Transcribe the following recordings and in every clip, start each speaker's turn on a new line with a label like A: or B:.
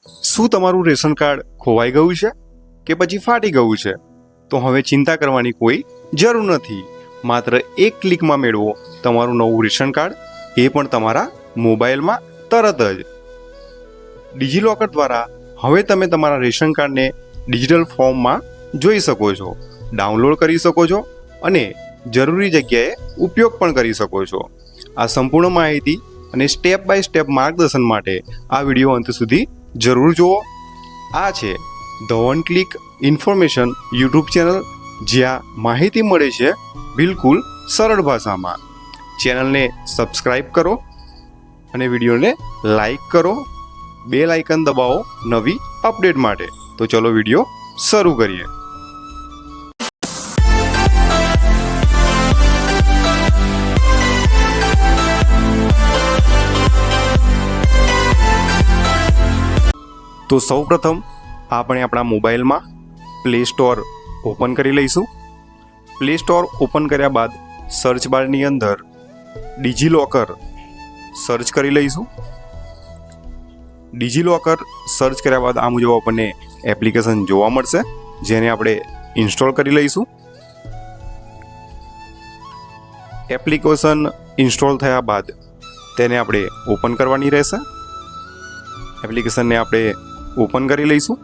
A: શું તમારું ration card ખોવાઈ ગયું છે કે પછી ફાટી ગયું છે? તો હવે ચિંતા કરવાની કોઈ જરૂર નથી. માત્ર એક ક્લિકમાં મેળવો તમારું નવું રેશન કાર્ડ, એ પણ તમારા મોબાઈલમાં તરત જ. ડિજિલોકર દ્વારા હવે તમે તમારા રેશન કાર્ડને ડિજિટલ ફોર્મમાં જોઈ શકો છો, ડાઉનલોડ કરી શકો છો અને જરૂરી જગ્યાએ ઉપયોગ પણ કરી શકો છો. આ સંપૂર્ણ માહિતી અને સ્ટેપ બાય સ્ટેપ માર્ગદર્શન માટે આ વિડીયો અંત સુધી જરૂર જુઓ. આ છે the one click information YouTube channel, જ્યાં માહિતી મળે છે બિલકુલ સરળ ભાષામાં. ચેનલને સબસ્ક્રાઈબ કરો અને વિડીયોને લાઈક કરો. બેલ આઇકન દબાવો નવી અપડેટ માટે. તો ચલો વિડીયો શરૂ કરીએ. તો સૌપ્રથમ આપણે આપણા મોબાઈલમાં પ્લે સ્ટોર ઓપન કરી લઈશું. પ્લે સ્ટોર ઓપન કર્યા બાદ સર્ચ બારની અંદર ડિજિલોકર સર્ચ કરી લઈશું. ડિજિલોકર સર્ચ કર્યા બાદ આ મુજબ આપણને એપ્લિકેશન જોવા મળશે, જેને આપણે ઇન્સ્ટોલ કરી લઈશું. એપ્લિકેશન ઇન્સ્ટોલ થયા બાદ તેને આપણે ઓપન કરવાની રહેશે. એપ્લિકેશનને આપણે ઓપન કરી લઈશું.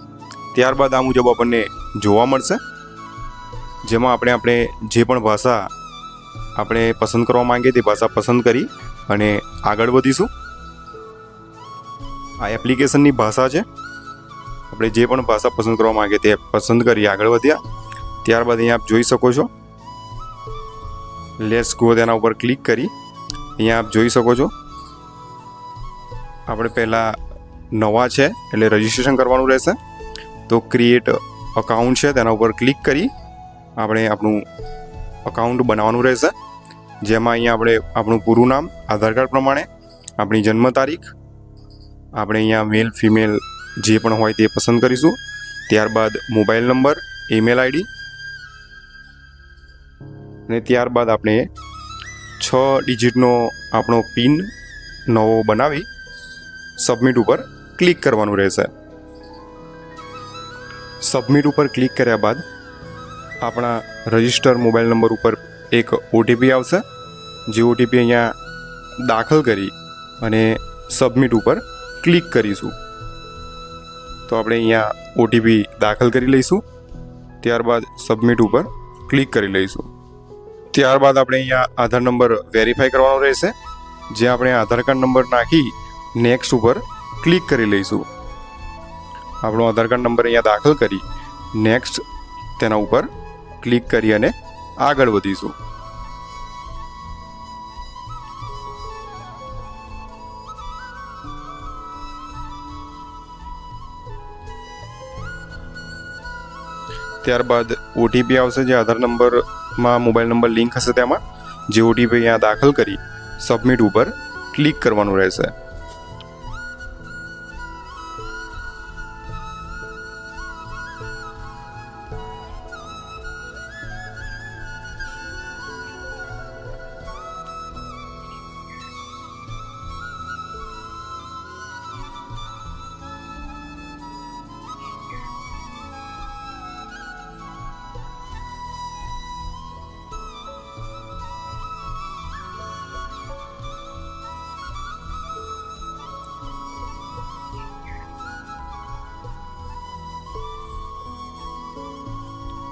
A: ત્યારબાદ આ મુજબ આપણને જોવા મળશે, જેમાં આપણે જે પણ ભાષા આપણે પસંદ કરવા માંગીએ તે ભાષા પસંદ કરી અને આગળ વધીશું. આ એપ્લિકેશનની ભાષા છે. આપણે જે પણ ભાષા પસંદ કરવા માંગીએ તે પસંદ કરી આગળ વધ્યા. ત્યારબાદ અહીંયા આપ જોઈ શકો છો લેટ્સ ગો, તેના ઉપર ક્લિક કરી અહીંયા આપ જોઈ શકો છો આપણે પહેલાં નવા છે એટલે રજિસ્ટ્રેશન કરવાનું રહેશે. તો ક્રિએટ અકાઉન્ટ છે, તેના ઉપર ક્લિક કરી આપણે આપણું અકાઉન્ટ બનાવવાનું રહેશે, જેમાં અહીંયા આપણે આપણું પૂરું નામ આધાર કાર્ડ પ્રમાણે, આપણી જન્મ તારીખ, આપણે અહીંયા મેલ ફિમેલ જે પણ હોય તે પસંદ કરીશું. ત્યારબાદ મોબાઈલ નંબર, ઈમેલ આઈડી અને ત્યારબાદ આપણે 6 ડિજિટનો આપણો પિન નવો બનાવી સબમિટ ઉપર ક્લિક કરવાનું રહેશે. સબમિટ ઉપર ક્લિક કર્યા બાદ આપણા રજિસ્ટર મોબાઈલ નંબર ઉપર એક ઓટીપી આવશે, જે ઓટીપી અહીંયા દાખલ કરી અને સબમિટ ઉપર ક્લિક કરીશું. તો આપણે અહીંયા ઓટીપી દાખલ કરી લઈશું. ત્યારબાદ સબમિટ ઉપર ક્લિક કરી લઈશું. ત્યારબાદ આપણે અહીંયા આધાર નંબર વેરીફાઈ કરવાનો રહેશે, જે આપણે આધાર કાર્ડ નંબર નાખી નેક્સ્ટ ઉપર ક્લિક કરી લઈશું. આપણો આધાર કાર્ડ નંબર અહીંયા દાખલ કરી નેક્સ્ટ તેના ઉપર ક્લિક કરી અને આગળ વધીશું. ત્યારબાદ ઓટીપી આવશે, જે આધાર નંબરમાં મોબાઈલ નંબર લિંક હશે તેમાં, જે ઓટીપી અહીંયા દાખલ કરી સબમિટ ઉપર ક્લિક કરવાનું રહેશે.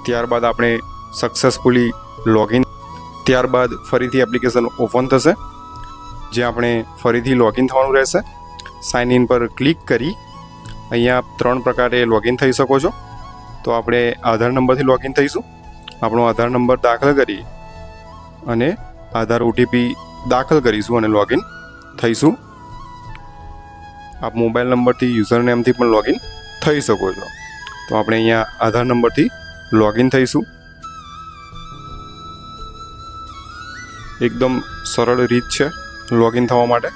A: ત્યારબાદ આપણે સક્સેસફુલી લોગિન. ત્યારબાદ ફરીથી એપ્લિકેશન ઓપન થશે, જે આપણે ફરીથી લોગિન થવાનું રહેશે. સાઇન ઇન પર ક્લિક કરી અહીંયા 3 પ્રકારે લોગિન થઈ શકો છો. તો આપણે આધાર નંબરથી લોગિન થઈશું. આપણો આધાર નંબર દાખલ કરી અને આધાર ઓટીપી દાખલ કરીશું અને લોગિન થઈશું. આપ મોબાઈલ નંબરથી યુઝર નેમથી પણ લોગિન થઈ શકો છો. તો આપણે અહીંયા આધાર નંબરથી લોગિન થઈશું. એકદમ સરળ રીત છે લોગિન થવા માટે.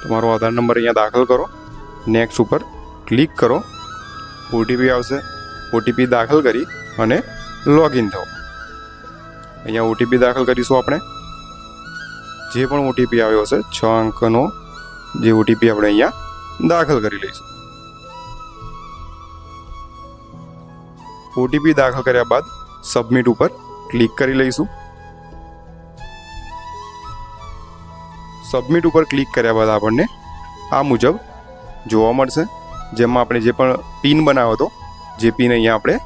A: તમારો આધાર નંબર અહીંયા દાખલ કરો, નેક્સ્ટ ઉપર ક્લિક કરો, ઓટીપી આવશે, ઓટીપી દાખલ કરી અને લોગિન થાઓ. અહીંયા ઓટીપી દાખલ કરીશું. આપણે જે પણ ઓટીપી આવ્યો હશે 6 અંકનો જે ઓટીપી આપણે અહીંયા દાખલ કરી લઈશું. ઓટીપી દાખલ કર્યા બાદ સબમિટ ઉપર ક્લિક કરી લઈશું. સબમિટ ઉપર ક્લિક કર્યા બાદ આપણને આ મુજબ જોવા મળશે, જેમાં આપણે જે પણ પિન બનાવ્યો હતો જે પિન અહીંયા આપણે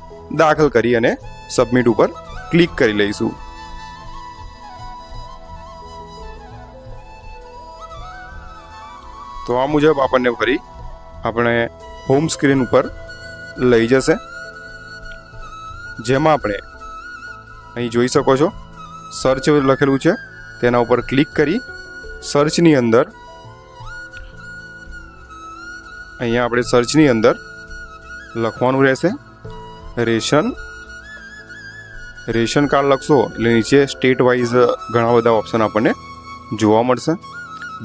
A: દાખલ કરી અને સબમિટ ઉપર ક્લિક કરી લઈશું. તો આ મુજબ આપણને ફરી આપણે હોમ સ્ક્રીન ઉપર લઈ જશે, જેમાં આપણે અહીં જોઈ શકો છો સર્ચ લખેલું છે, તેના ઉપર ક્લિક કરી સર્ચની અંદર અહીંયા આપણે સર્ચની અંદર લખવાનું રહેશે રેશન કાર્ડ લખશો એટલે નીચે સ્ટેટ વાઇઝ ઘણા બધા ઓપ્શન આપણને જોવા મળશે,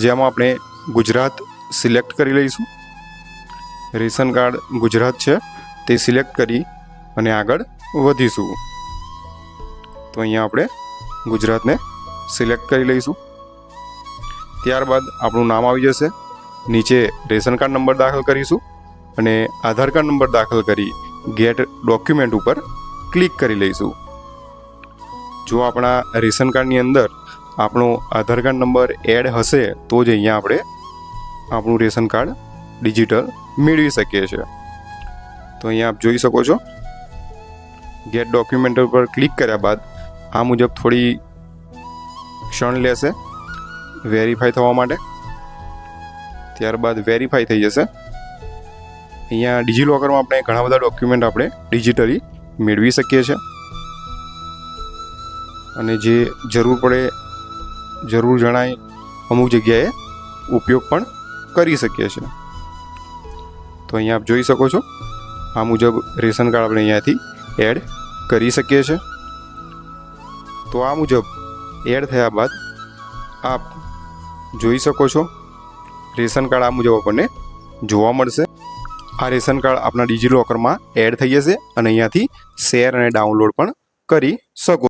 A: જેમાં આપણે ગુજરાત સિલેક્ટ કરી લઈશું. રેશન કાર્ડ ગુજરાત છે તે સિલેક્ટ કરી અને આગળ વધીશું. તો અહીંયા આપણે ગુજરાતને સિલેક્ટ કરી લઈશું. ત્યારબાદ આપણું નામ આવી જશે, નીચે રેશન કાર્ડ નંબર દાખલ કરીશું અને આધાર કાર્ડ નંબર દાખલ કરી ગેટ ડોક્યુમેન્ટ ઉપર ક્લિક કરી લઈશું. જો આપણા રેશન કાર્ડની અંદર આપણો આધાર કાર્ડ નંબર એડ હશે તો જ અહીંયા આપણે આપણું રેશન કાર્ડ ડિજિટલ મેળવી શકીએ છીએ. તો અહીંયા આપ જોઈ શકો છો ગેટ ડોક્યુમેન્ટ ઉપર ક્લિક કર્યા બાદ આ મુજબ થોડી ક્ષણ લેશે વેરીફાઈ થવા માટે. ત્યારબાદ વેરીફાઈ થઈ જશે. અહીંયા ડિજિલોકરમાં આપણે ઘણા બધા ડોક્યુમેન્ટ આપણે ડિજિટલી મેળવી શકીએ છીએ અને જે જરૂર પડે જરૂર જણાય અમુક જગ્યાએ ઉપયોગ પણ કરી શકીએ છીએ. તો અહીંયા આપ જોઈ શકો છો આ મુજબ રેશન કાર્ડ આપણે અહીંયાથી એડ કરી શકીએ છીએ. તો આ મુજબ એડ થયા બાદ આપ જોઈ શકો છો રેશન કાર્ડ આ મુજબ આપણને જોવા મળશે. આ રેશન કાર્ડ આપણા ડિજિલોકરમાં એડ થઈ જશે અને અહીંયાથી શેર અને ડાઉનલોડ પણ કરી શકો.